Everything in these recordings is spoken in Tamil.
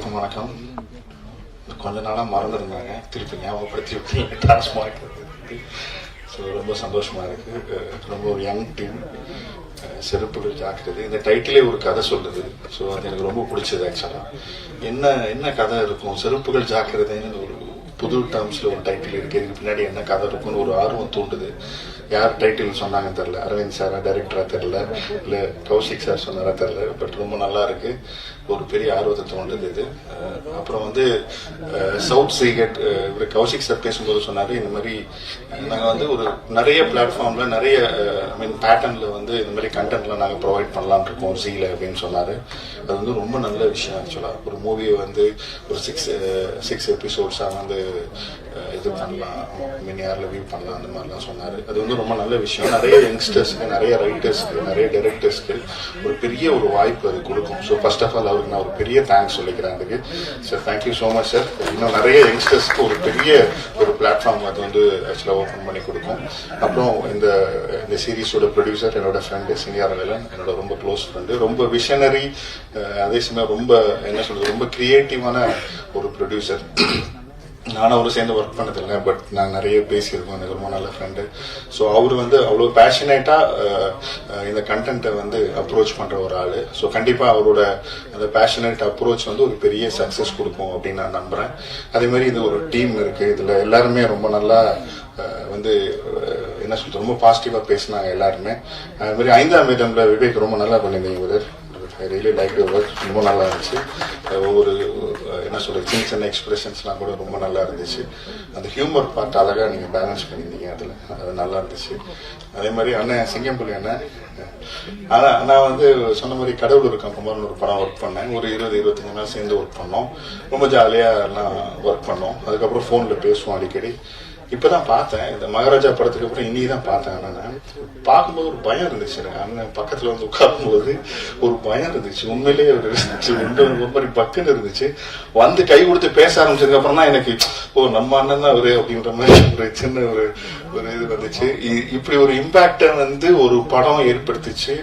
எல்லாருக்கும் வணக்கம். கொஞ்ச நாளாக மறந்துருந்தாங்க, திருப்பி ஞாபகப்படுத்தி விட்டு டிரான்ஸ்மார்ட். ஸோ ரொம்ப சந்தோஷமாக இருக்குது. ரொம்ப ஒரு யங் டீம். செருப்புகள் ஜாக்கிரதை இந்த டைட்டிலே ஒரு கதை சொல்லுது. ஸோ அது எனக்கு ரொம்ப பிடிச்சது. ஆக்சுவலாக என்ன கதை இருக்கும், செருப்புகள் ஜாக்கிரதைன்னு ஒரு புது டேர்ம்ஸில் ஒரு டைட்டில் இருக்குது. இதுக்கு பின்னாடி என்ன கதை இருக்குன்னு ஒரு ஆர்வம் தூண்டுது. யார் டைட்டில் சொன்னாங்கன்னு தெரில, அரவிந்த் சாரா டைரக்டரா தெரில, இல்லை கௌஷிக் சார் சொன்னாரா தெரில. பட் ரொம்ப நல்லா இருக்கு, ஒரு பெரிய ஆர்வத்தை தோன்றுது இது. அப்புறம் சவுத் சீகட் இவர் கௌஷிக் சார் பேசும்போது சொன்னார், இந்த மாதிரி நாங்கள் ஒரு நிறைய பிளாட்ஃபார்மில் நிறைய பேட்டர்னில் இந்த மாதிரி கண்டென்ட்லாம் நாங்கள் ப்ரொவைட் பண்ணலான் இருக்கோம் ஜீல அப்படின்னு சொன்னார். அது ரொம்ப நல்ல விஷயம். ஆக்சுவலாக ஒரு மூவியை ஒரு சிக்ஸ் எபிசோட்ஸாக இது பண்ணலாம், மினியாரில் வியூ பண்ணலாம், அந்த மாதிரிலாம் சொன்னார். அது ரொம்ப நல்ல விஷயம். நிறைய யங்ஸ்டர்ஸ்க்கு, நிறைய ரைட்டர்ஸ்க்கு, நிறைய டைரக்டர்ஸ்க்கு ஒரு பெரிய ஒரு வாய்ப்பு அது கொடுக்கும். ஸோ ஃபர்ஸ்ட் ஆஃப் ஆல் அவருக்கு நான் ஒரு பெரிய தேங்க்ஸ் சொல்லிக்கிறேன் அதுக்கு. Sir thank you so much sir. இன்னும் நிறைய யங்ஸ்டர்ஸ்க்கு ஒரு பெரிய ஒரு பிளாட்ஃபார்ம் அது ஆக்சுவலாக ஓப்பன் பண்ணி கொடுக்கும். அப்புறம் இந்த சீரீஸோட ப்ரொடியூசர் என்னோட ஃப்ரெண்டு சிங்காரவேலன், என்னோட ரொம்ப க்ளோஸ் ஃப்ரெண்டு, ரொம்ப விஷனரி, அதே சமயம் ரொம்ப கிரியேட்டிவான ஒரு ப்ரொடியூசர். நானும் அவரு சேர்ந்து ஒர்க் பண்ணதில்லை, பட் நான் நிறைய பேசியிருக்கோம். எனக்கு ரொம்ப நல்ல ஃப்ரெண்டு. ஸோ அவர் அவ்வளோ பேஷனேட்டாக இந்த கண்டென்ட்டை அப்ரோச் பண்ணுற ஒரு ஆள். ஸோ கண்டிப்பாக அவரோட அந்த பேஷனேட் அப்ரோச் ஒரு பெரிய சக்ஸஸ் கொடுக்கும் அப்படின்னு நான் நம்புகிறேன். அதே மாதிரி இது ஒரு டீம் இருக்குது. இதில் எல்லாருமே ரொம்ப நல்லா ரொம்ப பாசிட்டிவாக பேசினாங்க எல்லாருமே. அது மாதிரி 5ஆம் வேதம்ல விவேக் ரொம்ப நல்லா பண்ணியிருந்தீங்க இவர். I really like your work. ரொம்ப நல்லா இருந்துச்சு. ஒவ்வொரு சின்ன எக்ஸ்பிரஷன்ஸ்லாம் கூட ரொம்ப நல்லா இருந்துச்சு. அந்த ஹியூமர் பார்ட் அழகாக நீங்கள் பேலன்ஸ் பண்ணியிருந்தீங்க அதில், அது நல்லா இருந்துச்சு. அதே மாதிரி அண்ணன் சிங்கம்புலி அண்ணன், ஆனால் நான் சொன்ன மாதிரி கடவுள் கம்பமான்னு ஒரு படம் ஒர்க் பண்ணேன். ஒரு 20-25 நாள் சேர்ந்து ஒர்க் பண்ணோம். ரொம்ப ஜாலியாக எல்லாம் ஒர்க் பண்ணோம். அதுக்கப்புறம் ஃபோனில் பேசுவோம் அடிக்கடி. இப்பதான் பார்த்தேன், இந்த மகாராஜா படத்துக்கு அப்புறம் இன்னைக்குதான் பார்த்தேன். நான் பார்க்கும்போது ஒரு பயம் இருந்துச்சு எனக்கு. அண்ணன் பக்கத்துல உட்காரும்போது ஒரு பயம் இருந்துச்சு. உண்மையிலேயே ஒரு மாதிரி பக்குன்னு இருந்துச்சு. கை கொடுத்து பேச ஆரம்பிச்சதுக்கு அப்புறம் தான் எனக்கு நம்ம அண்ணன் தான் அவரு அப்படின்ற மாதிரி ஒரு சின்ன ஒரு இது வந்துச்சு. இப்படி ஒரு இம்பாக்ட ஒரு படம் ஏற்படுத்திச்சு,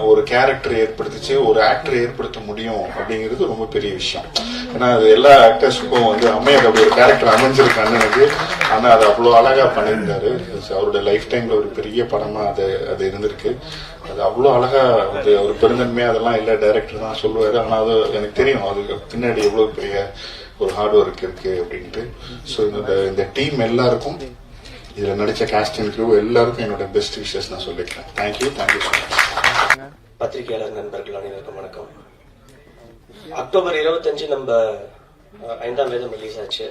ஒரு கேரக்டர் ஏற்படுத்திச்சு, ஒரு ஆக்டர் ஏற்படுத்த முடியும் அப்படிங்கிறது ரொம்ப பெரிய விஷயம். ஏன்னா அது எல்லா ஆக்டர்ஸுக்கும் அமையாது. அப்படி ஒரு கேரக்டர் அமைஞ்சிருக்கு அண்ணனுக்கு. ஆனா அது அவ்வளவு அழகா பண்ணியிருந்தாரு. அவருடைய லைஃப் டைம்ல ஒரு பெரிய படமா அது இருந்திருக்கு. அது அவ்வளவு அழகா ஒரு பெருந்தன்மையா அதெல்லாம் இல்ல, டைரக்டர் தான் சொல்லுவாரு. ஆனா அது எனக்கு தெரியும், அதுக்கு பின்னாடி எவ்வளவு பெரிய ஒரு ஹார்ட் ஒர்க் இருக்கு அப்படின்ட்டு. ஸோ இந்த டீம் எல்லாருக்கும், இதுல நடிச்ச காஸ்டிங் க்ரூ எல்லாருக்கும் என்னோட பெஸ்ட் விஷஸ் நான் சொல்லிக்கிறேன். Thank you so much. பத்திரிகையாளர் நண்பர்கள் அனைவருக்கும் வணக்கம். அக்டோபர் 25 நம்ம 5ஆம் வேதம் ரிலீஸ் ஆச்சு.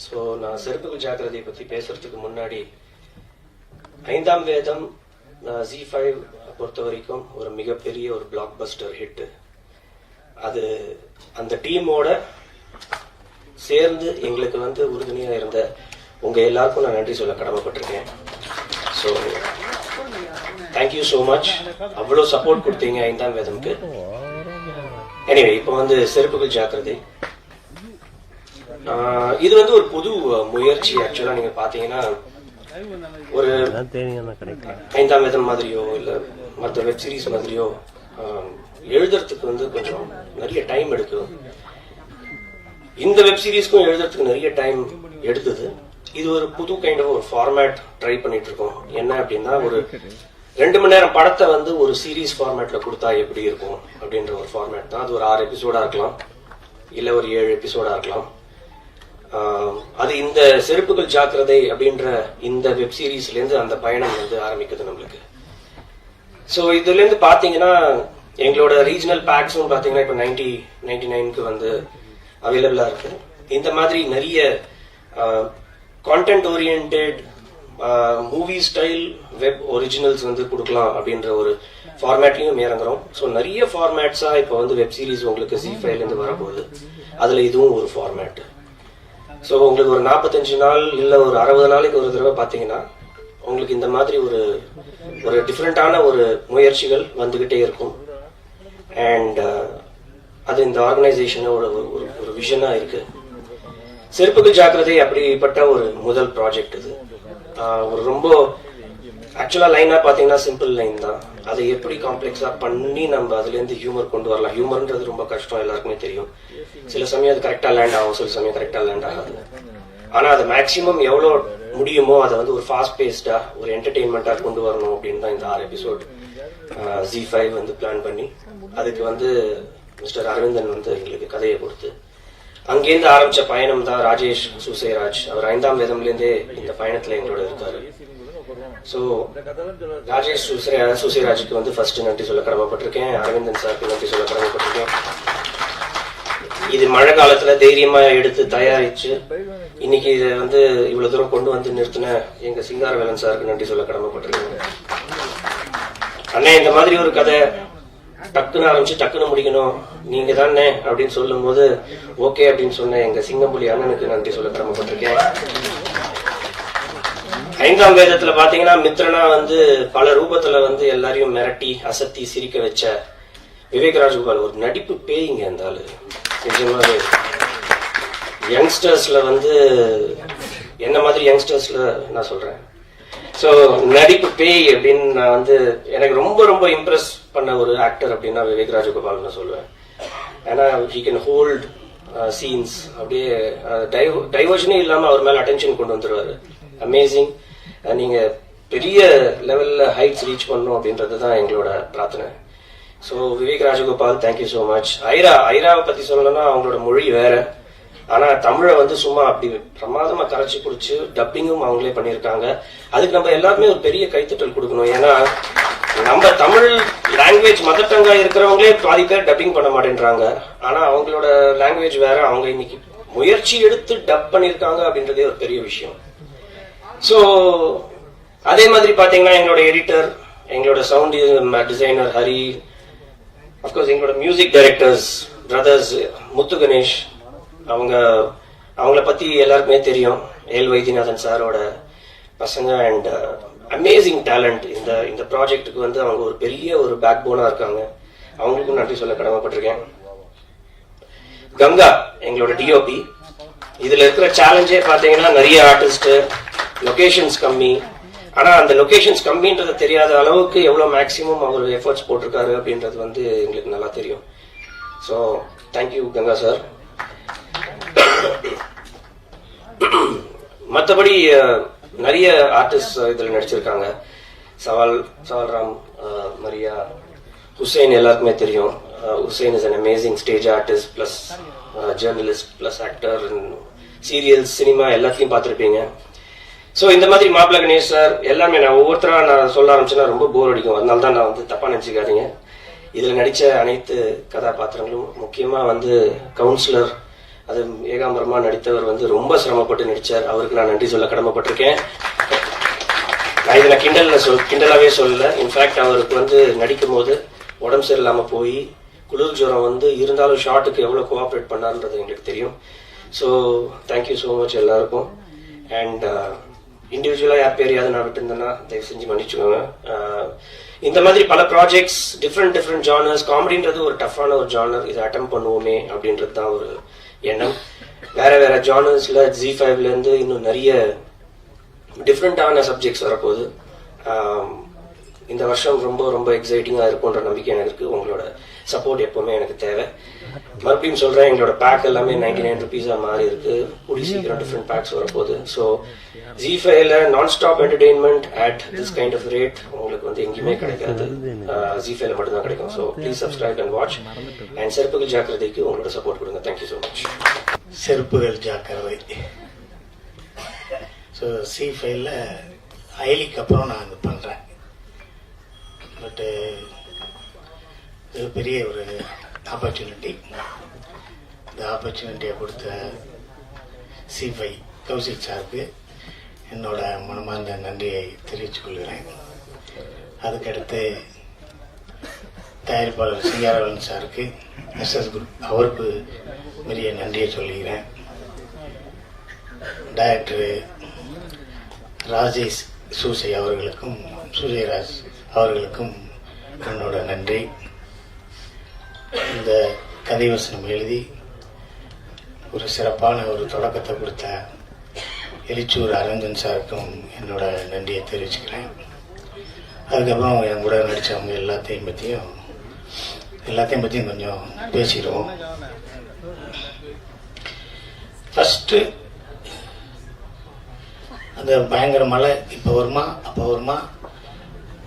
ஸோ நான் செருப்புகள் ஜாக்கிரதையை பற்றி பேசுறதுக்கு முன்னாடி, 5ஆம் வேதம் Z5 பொறுத்த வரைக்கும் ஒரு மிகப்பெரிய ஒரு பிளாக் பஸ்டர் ஹிட். அது அந்த டீமோட சேர்ந்து எங்களுக்கு உறுதுணையா இருந்த உங்க எல்லாருக்கும் நான் நன்றி சொல்ல கடமைப்பட்டிருக்கேன். So thank you so much. அவ்வளோ சப்போர்ட் கொடுத்தீங்க 5ஆம் வேதம்க்கு. எனிவே, இப்போ செருப்புகள் ஜாக்கிரதை இது ஒரு புது முயற்சி. ஆக்சுவலா நீங்க பாத்தீங்கன்னா ஒரு 5ஆம் வேதம் மாதிரியோ இல்ல மற்ற வெப் சீரிஸ் மாதிரியோ எழுதுறதுக்கு கொஞ்சம் நிறைய டைம் எடுக்கும். இந்த வெப் சீரிஸ்க்கும் எழுதுறதுக்கு நிறைய டைம் எடுத்தது. இது ஒரு புது கைண்ட் ஆஃப் ஒரு ஃபார்மேட் ட்ரை பண்ணிட்டு இருக்கோம். என்ன அப்படின்னா, ஒரு 2 மணி நேரம் படத்தை ஒரு சீரீஸ் ஃபார்மேட்ல கொடுத்தா எப்படி இருக்கும் அப்படின்ற ஒரு ஃபார்மேட் தான். அது ஒரு 6 எபிசோடா இருக்கலாம், இல்ல ஒரு 7 எபிசோடா இருக்கலாம். அது இந்த செருப்புகள் ஜாக்கிரதை அப்படின்ற இந்த வெப் சீரிஸ்ல இருந்து அந்த பயணம் ஆரம்பிக்குது நம்மளுக்கு. ஸோ இதுல இருந்து பாத்தீங்கன்னா எங்களோட ரீஜனல் பேக்ஸும் பாத்தீங்கன்னா இப்போ 99க்கு அவைலபிளா இருக்கு. இந்த மாதிரி நிறைய content oriented movie style web originals கொடுக்கலாம் அப்படின்ற ஒரு ஃபார்மேட்லயும் இறங்குறோம். ஸோ நிறைய ஃபார்மேட்ஸா இப்போ வெப் சீரிஸ் உங்களுக்கு Z5ல இருந்து வரப்போகுது. அதுல இதுவும் ஒரு ஃபார்மேட். ஸோ உங்களுக்கு ஒரு 45 நாள் இல்ல ஒரு 60 நாளைக்கு ஒரு தடவை பாத்தீங்கன்னா உங்களுக்கு இந்த மாதிரி ஒரு டிஃப்ரெண்டான ஒரு முயற்சிகள் வந்துகிட்டே இருக்கும். அண்ட் அது இந்த ஆர்கனைசேஷனோட ஒரு விஷனா இருக்கு. செருப்புகள் ஜாக்கிரதை அப்படிப்பட்ட ஒரு முதல் ப்ராஜெக்ட் இது. ஒரு ரொம்ப ஆக்சுவலா லைனா பாத்தீங்கன்னா சிம்பிள் லைன் தான். அதை எப்படி காம்ப்ளெக்ஸா பண்ணி நம்ம அதுல இருந்து ஹியூமர் கொண்டு வரலாம். ஹியூமர்ன்றது ரொம்ப கஷ்டம், எல்லாருக்குமே தெரியும். சில சமயம் அது கரெக்டா லேண்ட் ஆகும், சில சமயம் கரெக்டா லேண்ட் ஆகாது. ஆனா அது மேக்சிமம் எவ்வளவு முடியுமோ அதை வந்து ஒரு ஃபாஸ்ட் பேஸ்டா ஒரு என்டர்டெயின்மெண்டா கொண்டு வரணும் அப்படின்னு தான் இந்த 6 எபிசோட் Z5 வந்து பிளான் பண்ணி, அதுக்கு வந்து மிஸ்டர் அரவிந்தன் வந்து எங்களுக்கு கதையை கொடுத்து அங்கேருந்து ஆரம்பிச்ச பயணம் தான் ராஜேஷ் சூசேராஜ். அவர் 5ஆம் வேதம்ல இருந்தே இந்த பயணத்துல எங்களோட இருக்காரு. ஸோ ராஜேஷ் சூசேராஜுக்கு வந்து ஃபர்ஸ்ட் நன்றி சொல்ல கடமைப்பட்டிருக்கேன். அரவிந்தன் சாருக்கு நன்றி சொல்ல கடமைப்பட்டிருக்கேன். இது மழை காலத்துல தைரியமா எடுத்து தயாரிச்சு இன்னைக்கு இதை வந்து இவ்வளவு தூரம் கொண்டு வந்து நிறுத்தின எங்க சிங்காரவேலன் சாருக்கு நன்றி சொல்ல கடமைப்பட்டிருக்கேன். அண்ணே, இந்த மாதிரி ஒரு கதை டக்குன்னு ஆரம்பிச்சு டக்குன்னு முடிக்கணும், நீங்க தானே அப்படின்னு சொல்லும் போது ஓகே அப்படின்னு சொன்ன எங்க சிங்கம்புலி அண்ணனுக்கு நன்றி சொல்ல கடமைப்பட்டிருக்கேன். 5ஆம் வேதத்துல பாத்தீங்கன்னா மித்ரனா வந்து பல ரூபத்துல வந்து எல்லாரையும் மிரட்டி அசத்தி சிரிக்க வச்ச விவேக் ராஜ்கோபால் ஒரு நடிப்பு பேய்ங்க. அந்த ஆளு நிஜமாவே யங்ஸ்டர்ஸ்ல வந்து என்ன மாதிரி யங்ஸ்டர்ஸ்ல நான் சொல்றேன். ஸோ நடிப்பு பேய் அப்படின்னு நான் வந்து எனக்கு ரொம்ப ரொம்ப இம்ப்ரெஸ் பண்ண ஒரு ஆக்டர் அப்படின்னா விவேக் ராஜகோபால் நான் சொல்லுவேன். ஏன்னா ஹீ கேன் ஹோல்ட் சீன்ஸ், அப்படியே டைவர்ஷனே இல்லாம அவர் மேல அட்டென்ஷன் கொண்டு வந்துருவாரு. அமேசிங். நீங்க பெரிய லெவல்ல ஹைட்ஸ் ரீச் பண்ணணும் அப்படின்றது தான் எங்களோட பிரார்த்தனை. So Vivek Rajagopal, thank you so much. ஐராவை பத்தி சொல்லணும்னா அவங்களோட மொழி வேற, ஆனா தமிழை வந்து சும்மா அப்படி பிரமாதமா கரைச்சி குடிச்சு டப்பிங்கும் அவங்களே பண்ணியிருக்காங்க. அதுக்கு நம்ம எல்லாருமே ஒரு பெரிய கைத்தட்டல் கொடுக்கணும். ஏன்னா நம்ம தமிழ் லாங்குவேஜ் மதர் டங்கா இருக்கிறவங்களே பாதி பேர் டப்பிங் பண்ண மாட்டேன்றாங்க. ஆனா அவங்களோட லாங்குவேஜ் வேற, அவங்க இன்னைக்கு முயற்சி எடுத்து டப் பண்ணியிருக்காங்க அப்படின்றதே ஒரு பெரிய விஷயம். ஸோ அதே மாதிரி பாத்தீங்கன்னா எங்களோட எடிட்டர், எங்களோட சவுண்ட் டிசைனர் ஹரி, அப்கோர்ஸ் எங்களோட மியூசிக் டைரக்டர்ஸ் பிரதர்ஸ் முத்து கணேஷ், அவங்கள பத்தி எல்லாருக்குமே தெரியும். எல் வைத்தியநாதன் சாரோட பசங்க அண்ட் அமேசிங் டேலண்ட். இந்த ப்ராஜெக்டுக்கு வந்து அவங்க ஒரு பெரிய ஒரு பேக் போனா இருக்காங்க. அவங்களுக்கும் நன்றி சொல்ல கடமைப்பட்டிருக்கேன். கங்கா எங்களோட டிஓபி. இதுல இருக்கிற சேலஞ்சே பாத்தீங்கன்னா நிறைய ஆர்டிஸ்ட், லொகேஷன்ஸ் கம்மி. ஆனா அந்த லொகேஷன்ஸ் கம்மின்றது தெரியாத அளவுக்கு எவ்வளவு மேக்சிமம் அவர் எஃபர்ட்ஸ் போட்டிருக்காரு அப்படின்றது வந்து எங்களுக்கு நல்லா தெரியும். So thank you Ganga sir. மற்றபடி நிறைய ஆர்டிஸ்ட் இதுல நடிச்சிருக்காங்க. சவால்ராம், மரியா, ஹுசைன் எல்லாருக்குமே தெரியும். Hussain is an amazing stage artist plus journalist plus actor, serials, cinema எல்லாத்தையும் பார்த்துருப்பீங்க. ஸோ இந்த மாதிரி மாப்பிள்ள கணேஷ் சார் எல்லாமே நான் ஒவ்வொருத்தரா நான் சொல்ல ஆரம்பிச்சேன்னா ரொம்ப போர் அடிக்கும். அதனால தான் நான் வந்து தப்பா நினைச்சுக்காதீங்க. இதுல நடிச்ச அனைத்து கதாபாத்திரங்களும், முக்கியமா வந்து கவுன்சிலர், அது ஏகாம்பரமா நடித்தவர் வந்து ரொம்ப சிரமப்பட்டு நடிச்சார். அவருக்கு நான் நன்றி சொல்ல கடமைப்பட்டிருக்கேன். நான் இதை கிண்டலாவே சொல்லல. இன்ஃபேக்ட் அவருக்கு வந்து நடிக்கும் போது உடம்பு சரியில்லாம போய் குளிர் ஜுரம் வந்து இருந்தாலும் ஷார்ட்டுக்கு எவ்வளவு கோஆப்ரேட் பண்ணாருன்றது எங்களுக்கு தெரியும். ஸோ தேங்க்யூ ஸோ மச் எல்லாருக்கும். அண்ட் இண்டிவிஜுவலா யார் பேரையாவது நான் விட்டுருந்தேன்னா தயவு செஞ்சு மன்னிச்சுக்கோங்க. இந்த மாதிரி பல ப்ராஜெக்ட்ஸ், டிஃப்ரெண்ட் ஜானர்ஸ். காமெடின்றது ஒரு டஃப்பான ஒரு ஜானர், இதை அட்டம் பண்ணுவோமே அப்படின்றது தான் ஒரு எண்ணம். வேற ஜானர்ஸ்ல Z5ல இருந்து இன்னும் நிறைய டிஃப்ரெண்டான சப்ஜெக்ட்ஸ் வரப்போகுது. இந்த வருஷம் ரொம்ப ரொம்ப எக்ஸைட்டிங்கா இருக்கும்ன்ற நம்பிக்கை எனக்கு இருக்கு. உங்களோட சப்போர்ட் எப்பவுமே எனக்கு தேவை. மறுபடியும் சொல்றேன், எங்களோட பேக் எல்லாமே 99 ருபீஸா மாறி இருக்கு. கூடி சீக்கிரம் டிஃப்ரெண்ட் பேக்ஸ் வரப்போகுது. ஸோ Z5ல நான் stop entertainment at this kind of rate உங்களுக்கு வந்து எங்கேயுமே கிடைக்காது. Z5ல மட்டும்தான் கிடைக்கும். So please subscribe and watch. And செருப்புகள் ஜாக்கிரதைக்கு உங்களோட சப்போர்ட் கொடுங்க. Thank you so much. செருப்புகள் ஜாக்கிரதை. ஸோ Z5ல ஐலிக்கு அப்புறம் நான் இது பண்றேன். பட்டு இது பெரிய ஒரு ஆப்பர்ச்சுனிட்டி. இந்த ஆப்பர்ச்சுனிட்டியை கொடுத்த Z5 கௌசிக் சாருக்கு என்னோட மனமார்ந்த நன்றியை தெரிவித்துக் கொள்கிறேன். அதுக்கடுத்து தயாரிப்பாளர் சிங்காரவன் சாருக்கு, SS குரூப் அவருக்கு பெரிய நன்றியை சொல்லுகிறேன். டைரக்டர் ராஜேஷ் சூசை அவர்களுக்கும், சூசைராஜ் அவர்களுக்கும் என்னோட நன்றி. இந்த கதை வசனம் எழுதி ஒரு சிறப்பான ஒரு தொடக்கத்தை கொடுத்த எலிச்சூர் அரவிந்தன் சாருக்கும் என்னோட நன்றியை தெரிவிச்சுக்கிறேன். அதுக்கப்புறம் என் கூட நடித்தவங்க எல்லாத்தையும் பற்றியும் கொஞ்சம் பேசிடுவோம். ஃபஸ்ட்டு அந்த பயங்கர மழை இப்போ வருமா அப்போ வருமா,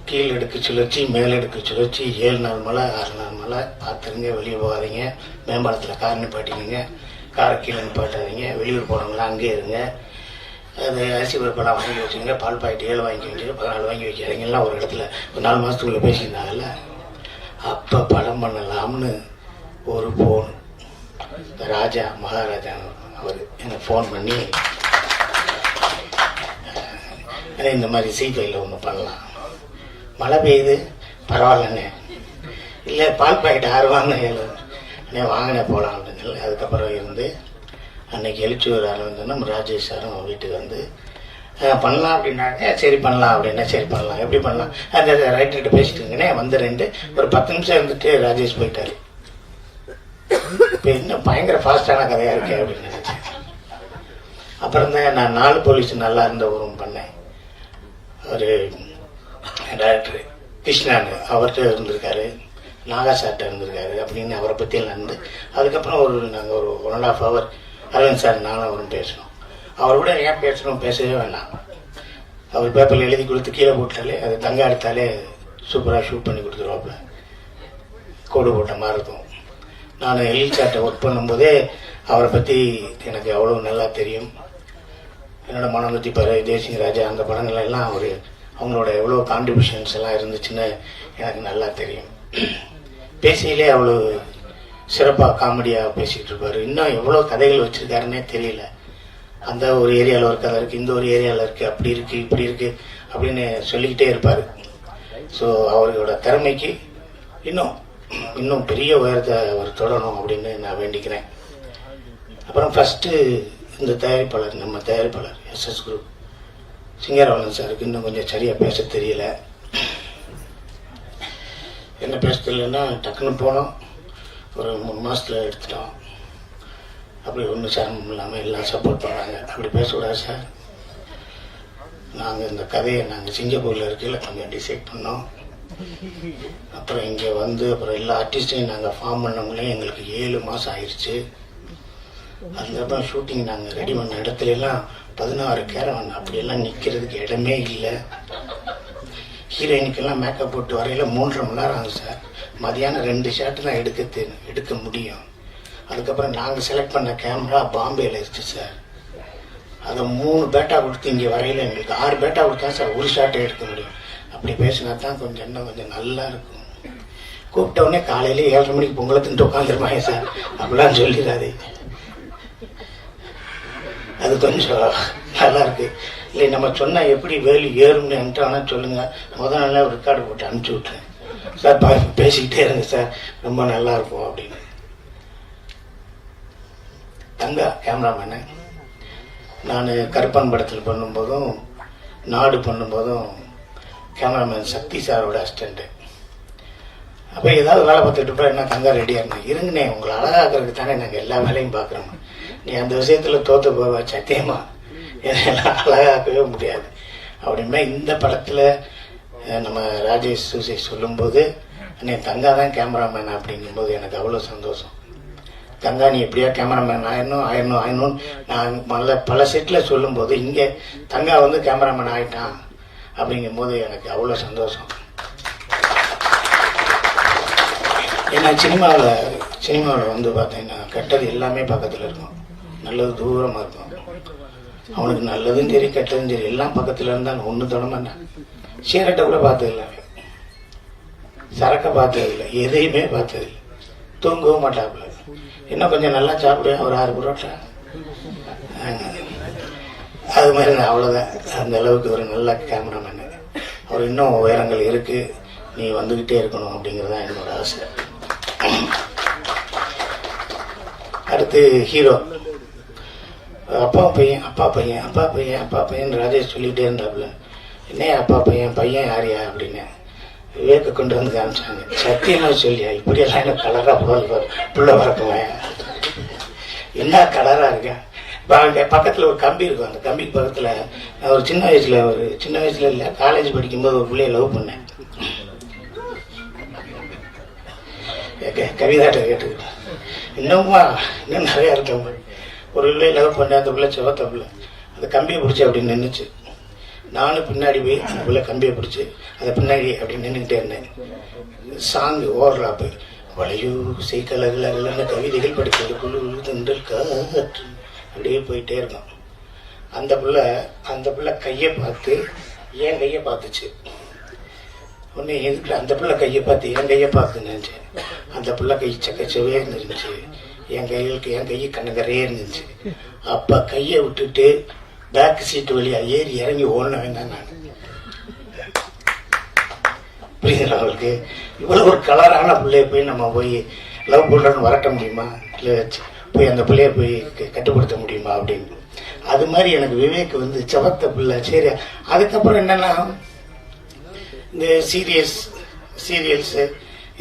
கீழ் எடுக்கு சுழற்சி மேல் எடுக்கு சுழற்சி, 7 நாள் மழை 6 நாள் மழை, பார்த்துருங்க, வெளியே போகாதீங்க, மேம்பாலத்தில் கார் நிப்பாட்டிங்க, காரை கீழே நிப்பாட்டாதீங்க, வெளியூர் போனவங்களாம் அங்கேயே இருங்க, அது அரிசி பருப்பெல்லாம் வாங்கி வச்சுங்க, பால் பாக்கெட் 7 வாங்கி வச்சுங்க, 14 வாங்கி வைக்காதீங்கலாம் ஒரு இடத்துல ஒரு 4 மாதத்துக்குள்ளே பேசியிருந்தாங்கல்ல. அப்போ படம் பண்ணலாம்னு ஒரு ஃபோன் ராஜா மகாராஜா அவர் எனக்கு ஃபோன் பண்ணி, இந்த மாதிரி சீஃபைல ஒன்று பண்ணலாம், மழை பெய்யுது பரவாயில்லண்ணே, இல்லை பால் பாக்கெட் 6 வாங்கினேன் 7 அண்ணே வாங்கினே போகலாம் அப்படின்னு சொல்லி அதுக்கப்புறம் இருந்து அன்னைக்கு எழுச்சியூர் ஆரம்பிச்சோன்னா ராஜேஷ் சாரும் வீட்டுக்கு வந்து பண்ணலாம் அப்படின்னாங்க. சரி பண்ணலாம் அப்படின்னா சரி பண்ணலாம், எப்படி பண்ணலாம், அந்த ரைட்டர்கிட்ட பேசிட்டு இருங்கண்ணே வந்து ஒரு 10 நிமிஷம் இருந்துட்டு ராஜேஷ் போயிட்டாரு. இப்போ இன்னும் பயங்கர ஃபாஸ்டான கதையாக இருக்கே அப்படின்னு நினைச்சேன். அப்புறம் தான் நான் 4 போலீஸ் நல்லா இருந்த ஊரும் பண்ணேன். ஒரு டைரக்டர் கிருஷ்ணான்னு அவர்கிட்ட இருந்திருக்காரு, நாகா சார்ட்ட இருந்திருக்காரு அப்படின்னு அவரை பற்றியெல்லாம் இருந்து அதுக்கப்புறம் நாங்கள் ஒரு 1.5 hour அரவிந்த் சார் நானும் அவரும் பேசணும். அவர் கூட ஏன் பேசவே வேண்டாம், அவர் பேப்பரில் எழுதி கொடுத்து கீழே போட்டாலே அது தங்க எடுத்தாலே சூப்பராக ஷூட் பண்ணி கொடுத்துருவாப்புல, கோடு போட்ட மாதிரி இருக்கும். நான் எல் சார்ட்டை ஒர்க் பண்ணும்போதே அவரை பற்றி எனக்கு அவ்வளோ நல்லா தெரியும். என்னோட மனோநத்தி பற தேசிங் ராஜா அந்த படங்கள் எல்லாம் அவங்களோட எவ்வளோ கான்ட்ரிபியூஷன்ஸ் எல்லாம் இருந்துச்சுன்னு எனக்கு நல்லா தெரியும். பேசியிலே அவ்வளோ சிறப்பாக காமெடியாக பேசிகிட்டு இருப்பார். இன்னும் எவ்வளோ கதைகள் வச்சுருக்காருன்னே தெரியல. அந்த ஒரு ஏரியாவில் ஒரு கதை இருக்குது, இந்த ஒரு ஏரியாவில் இருக்குது, அப்படி இருக்குது இப்படி இருக்குது அப்படின்னு சொல்லிக்கிட்டே இருப்பார். ஸோ அவரோட திறமைக்கு இன்னும் பெரிய உயரத்தை அவர் தொடரணும் அப்படின்னு நான் வேண்டிக்கிறேன். அப்புறம் ஃபஸ்ட்டு இந்த தயாரிப்பாளர் நம்ம தயாரிப்பாளர் SS குரூப் சிங்கரவலன் சாருக்கு இன்னும் கொஞ்சம் சரியாக பேச தெரியல. என்ன பேச தெரியலன்னா டக்குன்னு போனோம், ஒரு 3 மாதத்தில் எடுத்துட்டோம், அப்படி ஒன்றும் சிரமம் இல்லாமல் எல்லாம் சப்போர்ட் பண்ணாங்க. அப்படி பேசக்கூடாது சார், நாங்கள் இந்த கதையை சிங்கப்பூரில் இருக்கையில் கொஞ்சம் டிசைட் பண்ணோம். அப்புறம் இங்கே அப்புறம் எல்லா ஆர்டிஸ்டையும் நாங்கள் ஃபார்ம் பண்ணவங்களே எங்களுக்கு 7 மாதம் ஆயிடுச்சு. அதுக்கப்புறம் ஷூட்டிங் நாங்கள் ரெடி பண்ண இடத்துலலாம் 16 கேரவன் அப்படியெல்லாம் நிற்கிறதுக்கு இடமே இல்லை. ஹீரோயினுக்கெல்லாம் மேக்கப் போட்டு வரையில 3.5 மணி நேரம் ஆகும் சார். மதியானம் 2 ஷாட்டு தான் எடுக்க முடியும். அதுக்கப்புறம் நாங்கள் செலக்ட் பண்ண கேமரா பாம்பேயில் இருந்துச்சு சார். அதை 3 பேட்டா கொடுத்து இங்கே வரையில எங்களுக்கு 6 பேட்டா கொடுத்தா சார் ஒரு ஷாட்டை எடுக்க முடியும். அப்படி பேசினா தான் இன்னும் கொஞ்சம் நல்லா இருக்கும். கூப்பிட்ட உடனே காலையிலே 7:30 மணிக்கு பொங்கலை தின்ட்டு உட்காந்துருப்பாங்க சார், அப்படிலாம் சொல்லிடாதே, அது கொஞ்சம் நல்லா இருக்கு. இல்லை நம்ம சொன்னால் எப்படி வேலி ஏறும்னு என்கிட்ட ஆனால் சொல்லுங்கள், முதல் நாளே ஒரு ரெக்கார்டு போட்டு அனுப்பிச்சி விட்றேன் சார், பேசிக்கிட்டே இருங்க சார், ரொம்ப நல்லா இருக்கும் அப்படின்னு. தங்கா கேமராமேனு நான் கருப்பன் படத்தில் பண்ணும்போதும் நாடு பண்ணும்போதும் கேமராமேன் சக்தி சாரோட அசிஸ்டண்ட்டு. அப்போ ஏதாவது வேலை பார்த்துட்டு இருப்பா, என்ன தங்கா ரெடியாக இருந்தேன், இருங்கண்ணே உங்களை அழகாக்கிறதுக்கு தானே நாங்கள் எல்லா வேலையும் பார்க்குறோம், நீ அந்த விஷயத்தில் தோற்று போவ சத்தியமா எல்லாம் அழகாக்கவே முடியாது அப்படின்னா. இந்த படத்தில் நம்ம ராஜேஷ் சூசை சொல்லும்போது அண்ணே தங்கா தான் கேமராமேன் அப்படிங்கும்போது எனக்கு அவ்வளோ சந்தோஷம். தங்கா நீ எப்படியா கேமராமேன் ஆயிடணும் நான் பல செட்டில் சொல்லும்போது இங்கே தங்கா கேமராமேன் ஆகிட்டான் அப்படிங்கும்போது எனக்கு அவ்வளோ சந்தோஷம். ஏன்னா சினிமாவில் பார்த்தீங்கன்னா கெட்டது எல்லாமே பக்கத்தில் இருக்கும், நல்லது தூரமாக இருக்கும். அவனுக்கு நல்லதும் சரி கெட்டதும் சரி எல்லாம் பக்கத்தில் இருந்தால் ஒன்று தொட மாட்டான். சீரட்டை கூட பார்த்ததில்லை, சரக்கை பார்த்ததில்லை, எதையுமே பார்த்ததில்லை, தூங்கவும் மாட்டாப்புல. இன்னும் கொஞ்சம் நல்லா சாப்பிடுவேன், ஒரு 6 புரோட்டா அது மாதிரி. அவ்வளோதான், அந்த அளவுக்கு ஒரு நல்ல கேமராமேனு. அவர் இன்னும் உயரங்கள் இருக்குது, நீ வந்துக்கிட்டே இருக்கணும் அப்படிங்கிறது தான் என்னோட ஆசை. அடுத்து ஹீரோ அப்பா பையன் ராஜேஷ் சொல்லிகிட்டே இருந்தாப்புல, என்ன அப்பா பையன் யாரியா அப்படின்னு விவேக்க கொண்டு வந்து காமிச்சாங்க. சத்தியமாக சொல்லியா இப்படியெல்லாம் என்ன கலராக புள்ள வரக்குவேன், என்ன கலராக இருக்கேன், அங்கே பக்கத்தில் ஒரு கம்பி இருக்கும். அந்த கம்பிக்கு பக்கத்தில் நான் ஒரு சின்ன வயசுல இல்லை, காலேஜ் படிக்கும்போது ஒரு பிள்ளைய லவ் பண்ணேன். கவிதாட்ட கேட்டு இன்னும் நிறையா இருக்கவங்க. ஒரு பிள்ளைய லவ் பண்ணேன். அந்த பிள்ளை செவத்த பிள்ளை. அந்த கம்பியை பிடிச்சி அப்படி நின்றுச்சு. நானும் பின்னாடி போய் அந்த பிள்ளை கம்பியை பிடிச்சி அதை பின்னாடி அப்படி நின்றுக்கிட்டே இருந்தேன். சாங் ஓவர்லாப்பு வளையூ செய்கலகலன்னு கவிதைகள் படிக்கிறது குழு தண்டல் காற்று அப்படியே போயிட்டே இருக்கும். அந்த பிள்ளை கையை பார்த்து என் கையை பார்த்துச்சு. ஒன்று எதுக்கு அந்த பிள்ளை கையை பார்த்து என் கையை பார்த்து நினைச்சேன். அந்த பிள்ளை கை சக்கச்சவே இருந்துச்சு. என் கை கண்ணகரையே இருந்துச்சு. அப்போ கையை விட்டுட்டு பேக் சீட்டு வழியா ஏறி இறங்கி ஓடன வேண்டாம். நான் புரியுதுங்களா அவங்களுக்கு? இவ்வளோ ஒரு கலரான பிள்ளைய போய் நம்ம போய் லவ் பண்ணுறோன்னு வரட்ட முடியுமா? இல்லை போய் அந்த பிள்ளைய போய் கட்டுப்படுத்த முடியுமா அப்படின்னு. அது மாதிரி எனக்கு விவேக் வந்து செவத்த பிள்ளை. சரி, அதுக்கப்புறம் என்னன்னா இந்த சீரியல்ஸு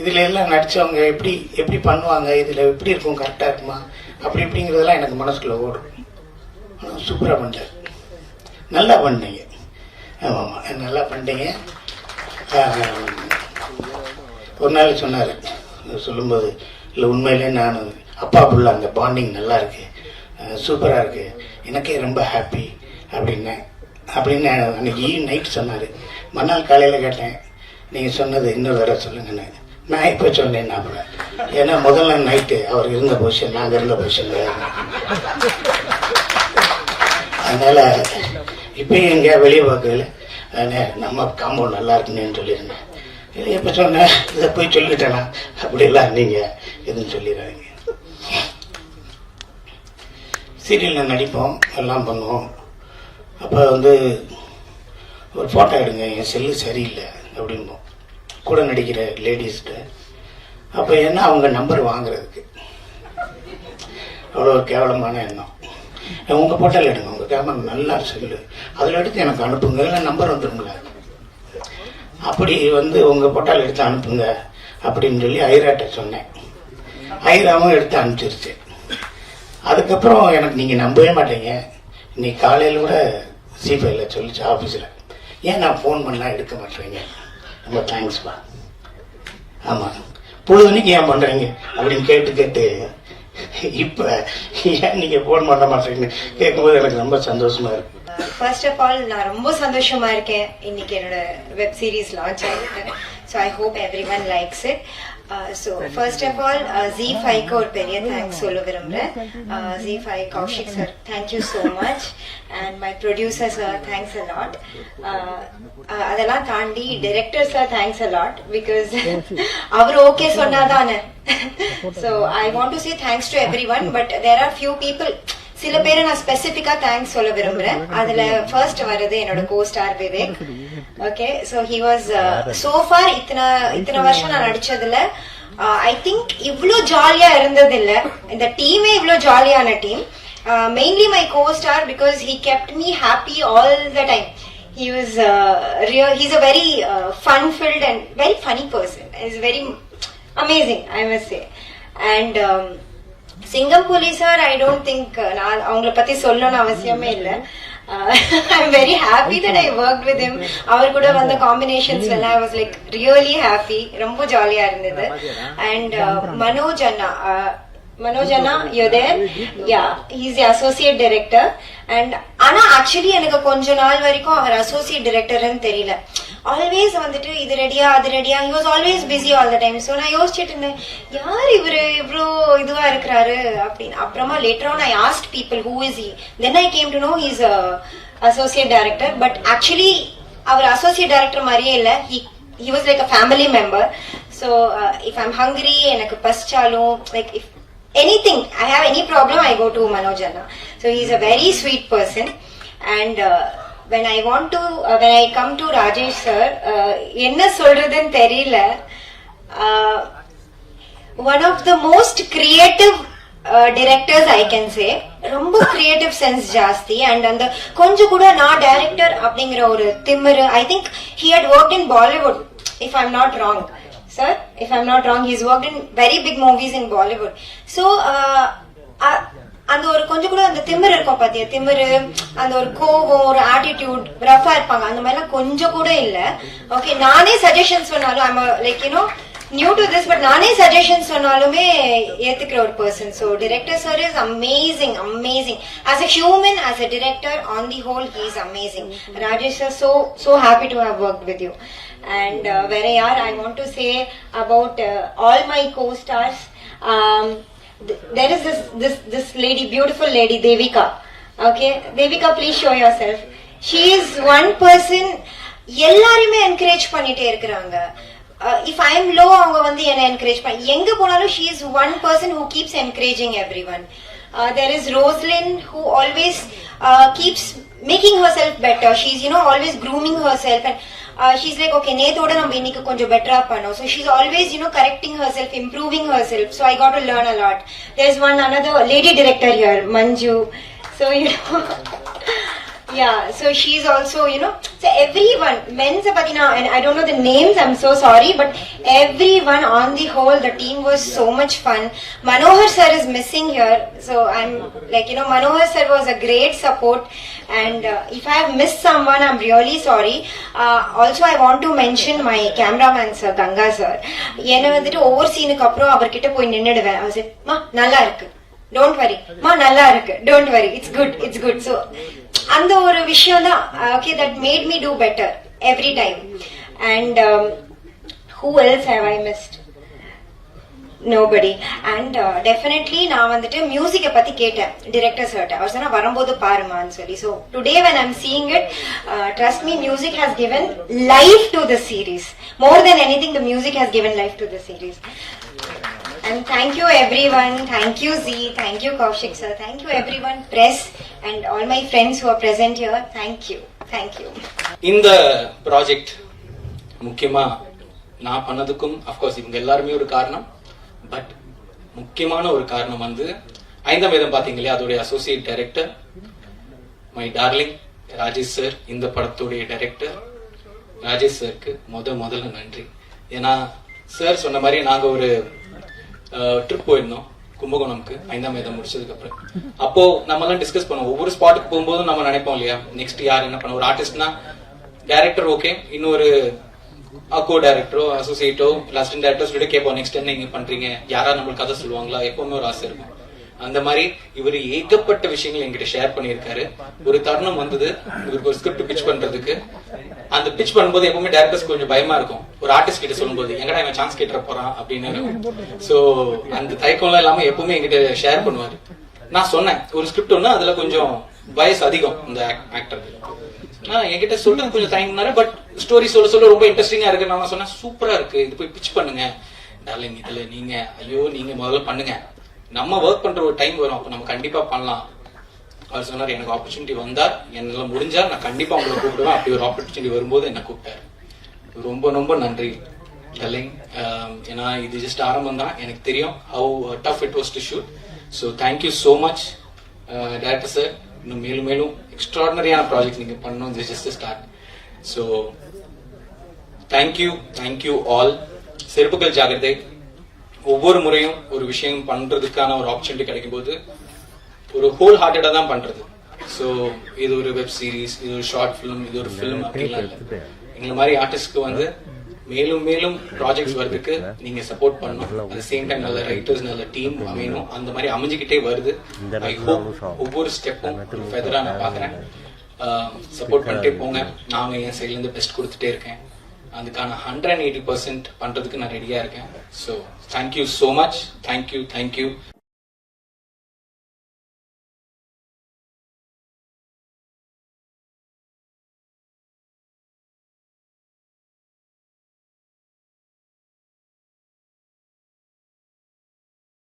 இதில் எல்லாம் நடித்தவங்க எப்படி பண்ணுவாங்க, இதில் எப்படி இருக்கும், கரெக்டாக இருக்குமா அப்படி இப்படிங்கிறதெல்லாம் எனக்கு மனசுக்குள்ளே ஓடும். ஆனால் சூப்பராக பண்ணிட்டேன், நல்லா பண்ணீங்க. ஆமாம், நல்லா பண்ணிட்டீங்க. ஒரு நாள் சொன்னார், சொல்லும்போது இல்லை உண்மையிலே நான் அப்பா புள்ள அந்த பாண்டிங் நல்லா இருக்கு, சூப்பராக இருக்கு, எனக்கே ரொம்ப ஹாப்பி அப்படின்னு அன்னைக்கு நைட் சொன்னார். மறுநாள் காலையில் கேட்டேன், நீங்கள் சொன்னது இன்னொரு தடவை சொல்லுங்கன்னு. நான் இப்போ சொன்னேன் அப்புறம், ஏன்னா முதல்ல நைட்டு அவர் இருந்த பொசிஷன் நாங்கள் இருந்த பொசிஷன் அதனால இப்பயும் எங்கேயா வெளியே பார்க்கல நம்ம காம்பவுண்ட் நல்லா இருக்குன்னு சொல்லியிருந்தேன். இல்லை எப்போ சொன்னேன் இதை போய் சொல்லிட்டேனா அப்படிலாம் நீங்கள் எதுவும் சொல்லிடுறாங்க. சீரியலில் நடிப்போம், எல்லாம் பண்ணுவோம். அப்போ வந்து ஒரு ஃபோட்டோ எடுங்க, என் செல்லு சரியில்லை அப்படிம்போம் கூட நடிக்கிற லேடிஸ்கிட்ட. அப்போ என்ன அவங்க நம்பர் வாங்குறதுக்கு அவ்வளோ ஒரு கேவலமான எண்ணம். உங்கள் போட்டோவில் எடுங்க, உங்கள் கேமரா நல்லா செல்லு, அதில் எடுத்து எனக்கு அனுப்புங்க, இல்லை நம்பர் வந்துடுங்களா. அப்படி வந்து உங்கள் போட்டோவில் எடுத்து அனுப்புங்க அப்படின்னு சொல்லி ஐராட்ட சொன்னேன். ஐராவும் எடுத்து அனுப்பிச்சிருச்சு. அதுக்கப்புறம் எனக்கு நீங்கள் நம்பவே மாட்டீங்க, இன்னைக்கு காலையில் கூட C5ல சொல்லிச்சு ஆஃபீஸில், ஏன் நான் ஃபோன் பண்ணால் எடுக்க மாட்டேறீங்க, ரொம்ப தேங்க்ஸ்ப்பா. ஆமாம், பொழுதுனைக்கு ஏன் பண்ணுறீங்க அப்படின்னு கேட்டு இப்போ ஏன் நீங்கள் ஃபோன் பண்ண மாட்டேறீங்கன்னு கேட்கும்போது எனக்கு ரொம்ப சந்தோஷமா இருக்கு. ஃபர்ஸ்ட் ஆஃப் ஆல் நான் ரொம்ப சந்தோஷமா இருக்கேன், இன்னைக்கு என்னோட வெப் சீரிஸ் லான்ச் ஆயிருக்கு. So I hope every one likes it. So first of all Z5க்கு ஒரு பெரிய தேங்க்ஸ் சொல்ல விரும்புகிறேன். Z5 Kaushik sir, thank you so much. And my producer sir, thanks a lot. அதெல்லாம் தாண்டி director sir, thanks a lot, because அவர் ஓகே சொன்னாதானே. So I want to say thanks to every one, but there are few people, சில பேரை நான் ஸ்பெசிபிக்கா தேங்க்ஸ் சொல்ல விரும்புறேன். அதுல ஃபர்ஸ்ட் வருது என்னோட co-star Vivek. Okay, so he was so far இத்தனை வருஷம் நான் நடிச்சதுல ஐ திங்க் இவ்ளோ ஜாலியா இருந்தது இல்ல. இந்த டீமே இவ்ளோ ஜாலியான team. Mainly my co-star, because he kept me happy all the time. He's a very fun-filled and very funny person. He's very amazing, I must say. And Singampuli sir, I don't think நான் அவங்கள பத்தி சொல்லணும்னு அவசியமே இல்லை. I'm very happy that I worked with him. அவர் கூட வந்த காம்பினேஷன்ஸ் எல்லாம் I was like really happy. ரொம்ப ஜாலியா இருந்தது. And Manoj Anna, you're there? Yeah, he's the associate director. And ஆனா ஆக்சுவலி எனக்கு கொஞ்ச நாள் வரைக்கும் அவர் அசோசியேட் டைரக்டர்னு தெரியல. ஆல்வேஸ் வந்துட்டு இது ரெடியா அது ரெடியா, he was always busy all the time. So நான் யோசிச்சுட்டு இருந்தேன், யார் இவரு இவ்ளோ இதுவா இருக்கிறாரு அப்படின்னு. அப்புறமா later on I asked people who is he. Then I came to know he's a associate director. But actually our associate director மாதிரியே இல்ல. He was like a family member. So if I'm hungry, எனக்கு பசிச்சாலும், like if anything, I have any problem, I go to Manoj Anna. So he's a very sweet person. And when I come to Rajesh sir, enna solradhunu theriyala, one of the most creative directors I can say. Romba creative sense jaasti. And and konja kuda na director அப்படிங்கற ஒரு திமிரு. I think he had worked in Bollywood, if I'm not wrong. Sir, if I'm not wrong, he's worked in very big movies in Bollywood. So அந்த ஒரு கொஞ்சம் கூட அந்த திமிரு இருக்கும் பாத்தியா, திமிரு, அந்த ஒரு கோவம், ஒரு ஆட்டிடியூட், ரஃபா இருப்பாங்க, அந்த மாதிரிலாம் கொஞ்சம் கூட இல்ல. ஓகே, நானே சஜஷன் சொன்னாலும் I'm like you know new to this, but நானே சஜஷன் சொன்னாலுமே ஏத்துக்கிற ஒரு person. So director sir is amazing, amazing. As a human, as a director, on the whole he is amazing. Rajesh sir, so happy to have worked with you. And வேற யார் I want to say about all my co-stars. There is this lady, beautiful lady, Devika. Okay, Devika, please show yourself. She is one person எல்லாரையுமே என்கரேஜ் பண்ணிட்டே இருக்கிறாங்க. If I am low, அவங்க வந்து என்ன என்கரேஜ் பண்ணி எங்க போனாலும் she is one person who keeps encouraging everyone. There is Roslyn who always keeps making herself better. She's always grooming herself, and she's like, okay, நேத்தோட நம்ம இன்னைக்கு கொஞ்சம் பெட்டரா பண்ணோம். So she's always correcting herself, improving herself. So I got to learn a lot. There's another lady director here, Manju. So yeah, so she's also so everyone, men's patina, and I don't know the names, I'm so sorry, but everyone on the whole, the team was so much fun. Manohar sir is missing here, so I'm like Manohar sir was a great support, and if I have missed someone, I'm really sorry. Also I want to mention my cameraman sir, Ganga sir. என்ன வந்துட்டு ஒவ்வொரு சீனுக்கு அப்புறம் அவர்கிட்ட போய் நின்னுடுவேன். I said, "மா நல்லா இருக்கு, don't worry, மா நல்லா இருக்கு, don't worry, it's good. So அந்த ஒரு விஷயம் தான் okay, that made me do better every time. And who else have I missed? Nobody. And definitely நான் வந்துட்டு மியூசிக்கை பத்தி கேட்டேன் டிரெக்டர் சார்ட்ட. அவர் சொன்னா வரும்போது பாருமான்னு சொல்லி. So today when I'm seeing it, trust me, music has given life to the series. More than anything, the music has given life to the series. And thank you everyone, thank you Z, thank you Kaushik sir, thank you everyone, press and all my friends who are present here, thank you. இந்த ப்ராஜெக்ட் முக்கியமா நான் பண்ணதுக்கும் அஃப்கோர்ஸ் இவங்க எல்லாருமே ஒரு காரணம், பட் முக்கியமான ஒரு காரணம் வந்து ஐந்தாம் வேதம் பாத்தீங்க இல்லையா, அதோடைய associate director my darling Rajesh sir. இந்த படத்துடைய டைரக்டர் ராஜேஷ் சாருக்கு முதல்ல நன்றி. ஏன்னா சார் சொன்ன மாதிரி நாங்க ஒரு ட்ரிப் போயிருந்தோம் கும்பகோணம்க்கு ஐந்தாம் வேதம் முடிச்சதுக்கு அப்புறம். அப்போ நம்ம எல்லாம் டிஸ்கஸ் பண்ணுவோம், ஒவ்வொரு ஸ்பாட்டுக்கு போகும்போதும் நம்ம நினைப்போம் இல்லையா, நெக்ஸ்ட் யார் என்ன பண்ண. ஒரு ஆர்டிஸ்ட்னா டைரக்டர் ஓகே, இன்னொரு கோ டைரக்டரோ அசோசியேட்டோ அசிஸ்டன்ட் டைரக்டர் சொல்லிட்டு கேட்போம், நெக்ஸ்ட் என்ன நீங்க பண்றீங்க, யாரா நம்மளுக்கு கதை சொல்லுவாங்களா, எப்பவுமே ஒரு ஆசை இருக்கும். அந்த மாதிரி இவர் ஏகப்பட்ட விஷயங்கள் என்கிட்ட ஷேர் பண்ணியிருக்காரு. ஒரு தருணம் வந்தது இவருக்கு ஒரு ஸ்கிரிப்ட் பிச் பண்றதுக்கு. அந்த பிச் பண்ணும்போது எப்பவுமே டைரக்டர்ஸ் கொஞ்சம் பயமா இருக்கும், ஒரு ஆர்டிஸ்ட் கிட்ட சொல்லும்போது எங்கடா இவன் சான்ஸ் கேட்டுற போறான் அப்படின்னு. சோ அந்த தயக்கம்லாம் இல்லாம எப்பவுமே என்கிட்ட ஷேர் பண்ணுவாரு. நான் சொன்னேன் ஒரு ஸ்கிரிப்ட் ஒண்ணு, அதுல கொஞ்சம் வயசு அதிகம் இந்த ஆக்டருக்கு. நான் என்கிட்ட சொல்றது கொஞ்சம் தயங்கினாரு, பட் ஸ்டோரி சொல்ல ரொம்ப இன்ட்ரெஸ்டிங்கா இருக்கு. நான் சொன்னேன் சூப்பரா இருக்கு, இது போய் பிச் பண்ணுங்க டார்லிங், இதுல நீங்க முதல்ல பண்ணுங்க, நம்ம ஒர்க் பண்ற ஒரு டைம் வரும், அப்ப நம்ம கண்டிப்பா பண்ணலாம். அவர் சொன்னார் எனக்கு ஆப்பர்ச்சுனிட்டி வந்தா என்னால முடிஞ்சா நான் கண்டிப்பா உங்களை கூப்பிடுவேன். அப்படி ஒரு ஆப்பர்ச்சுனிட்டி வரும்போது என்ன கூப்பிட்டாரு. ரொம்ப நன்றி டார்லிங். ஏன்னா இது ஜஸ்ட் ஆரம்பம் தான், எனக்கு தெரியும் how tough it was to shoot. So thank you so much director sir. இன்னும் மேலும் எக்ஸ்ட்ராடினரியான ப்ராஜெக்ட் நீங்க பண்ணணும், this is the start. So thank you all. செருப்புகள் ஜாகிரதை. ஒவ்வொரு முறையும் ஒரு விஷயம் பண்றதுக்கான ஒரு ஆப்பர்ச்சுனிட்டி கிடைக்கும் போது ஒரு ஹோல் ஹார்ட்டடா தான் பண்றது. ஸோ இது ஒரு வெப் சீரிஸ், இது ஒரு ஷார்ட் ஃபிலிம், இது ஒரு ஃபிலிம் அப்படிலாம் இல்லை. எங்களை மாதிரி ஆர்டிஸ்ட்க்கு வந்து மேலும் ப்ராஜெக்ட்ஸ் வர்றதுக்கு நீங்க சப்போர்ட் பண்ணணும். அட் சேம் டைம் நல்ல ரைட்டர்ஸ், நல்ல டீம் அமையணும். அந்த மாதிரி அமைஞ்சுக்கிட்டே வருது. ஐ ஹோப் ஒவ்வொரு ஸ்டெப்பும் ஃபெதரா நான் பாக்குறேன். சப்போர்ட் பண்ணிட்டே போங்க. நாங்க என் சைட்ல இருந்து பெஸ்ட் கொடுத்துட்டே இருக்கேன். அதுக்கான 180% பண்றதுக்கு நான் ரெடியா இருக்கேன். So thank you so much. Thank you.